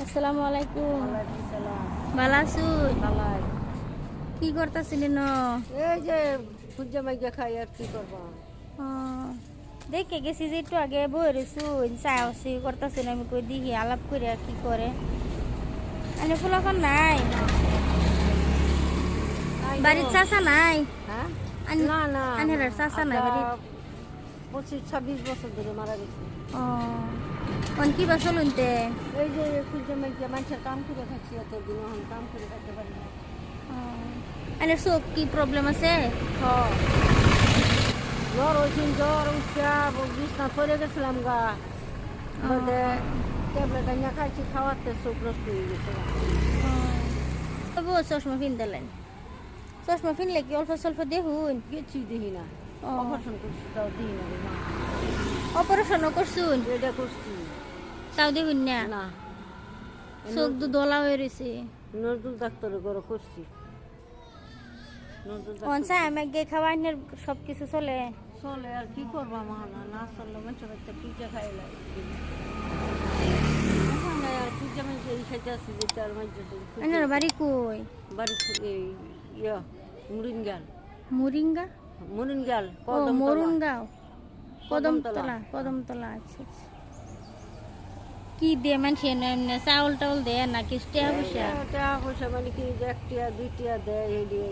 আসসালামু আলাইকুম। ওয়ালাইকুম সালাম। ভালো আছুন? ভালাই। কি করতেছিলেন? এই যে খুঁজে মাইজা খাই আর কি করবো। দেখে গেছি যে একটু আগে বই রয়েছুন চাষি করতেছেন, আমি কই দেখি আলাপ করে আর কি করে। আনে ফুলাখন নাই, বাড়ির চাষা নাই। হ্যাঁ আন- না না আনহেরার চাচা নাই বাড়ির। 25-26 বছর ধরে মারা গেছে। অন কি বা চলুন তে? এই যে খুঁজে মাইজা মানুষের কাম করে থাকছি এতদিন, এখন কাম করে থাকতে পারি না। আনের চোখ কি প্রবলেম আছে? জ্বর হয়েছিল, জ্বর উঠা বিছনা পড়ে গেছিলাম গা মধ্যে ট্যাবলেট আনিয়া খাইছি, খাওয়াতে চোখ নষ্ট হয়ে গেছে। তবু চশমা ফিনতেলেন, চশমা ফিনলে কি অল্প স্বল্প দেখুন। কিছুই দেখি না, অপারেশন করছি তাও দেখি না রে মা। অপারেশনও করছুন এটা করছি তাও দেখুন না? না, চোখ দু দলা হয়ে রয়েছে। নজরুল ডাক্তারের ঘরে করছি। নজরুল ডাক্তার অনসা আমাকে খাওয়ানোর সব কিছু চলে। চলে আর কি করবা মা, না চললে মানুষের বাড়িতে পিজা খাই লাগে। আর পিজা মানুষ এই খাইতে আসি যে তার আপনার বাড়ি কই? বাড়ি এই ইয়া মুরিনগাল। মুরিঙ্গা? মুরিনগাল ও মরুনগাঁও, কদমতলা। কদমতলা। কদমতলা, আচ্ছা আচ্ছা। কি দিয়ে মানুষ এমনি চাউল টাউল দেয় নাকি টাকা পয়সা? টাকা পয়সা মানে কি যে 1 টাকা 2 টাকা দেয় এই দিয়ে।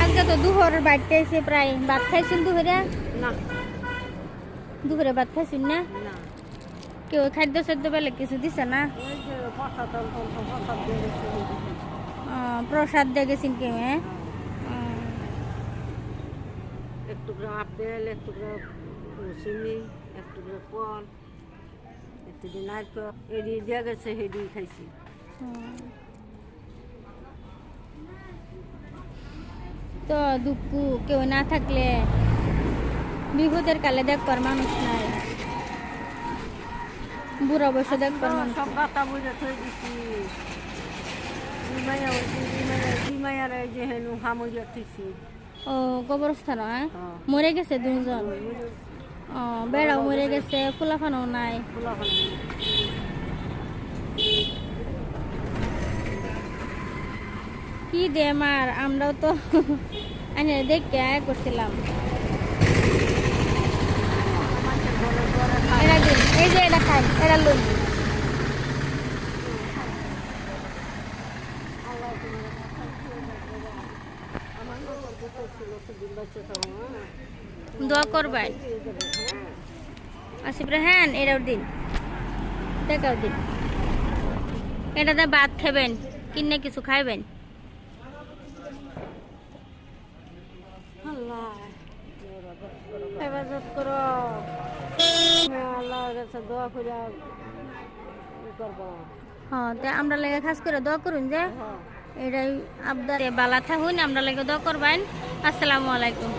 আজকে তো দুপুরের বাড়িতে এসে প্রায় ভাত খাইছেন দুপুরে? না দুপুরে ভাত খাইছেন না? না, কেউ খাদ্য সাদ্য বেলে কিছু দিছে না? এই যে প্রসাদ প্রসাদ দিয়ে গেছে। প্রসাদ দিয়ে গেছেন কেউ? হ্যাঁ, একটু করে আপেল, একটু করে চিনি, একটু করে ফল, একটু করে নারকেল এড়িয়ে দেওয়া গেছে, হেডিয়ে খাইছি। তো দুঃখ কেউ না থাকলে বিপদের কালে দেখবার মানুষ নাই, বুড়া বয়সে দেখবার মানুষ সব নাই। গাতা বুঝে থই দিছি। মাইয়া হয়েছি, মাইয়ার এই যে হেনু হামুরিয়া থইছি। ও কবরস্থান? হ্যাঁ, হ্যাঁ। মরে গেছে দুজন। বেড়াও মরে গেছে, ফুলাফানো নাই। কি দে মার, আমরাও তো আনে দেখতে আয় করছিলাম। এরা দিন এই যে এটা খাই, এরা লুন। দোয়া করবেন আসিফ রেহান, এরাও দিন, দেখাও দিন। এটাতে ভাত খাবেন, কিনে কিছু খাইবেন। হেফাজত করো, আল্লাহর কাছে দোয়া করে করবো। হ্যাঁ, তো আমরা লেগে খাস করে দোয়া করুন যে এটাই আবদার বালা থাকুন, আমরা লেগে দোয়া করবেন। আসসালামু আলাইকুম।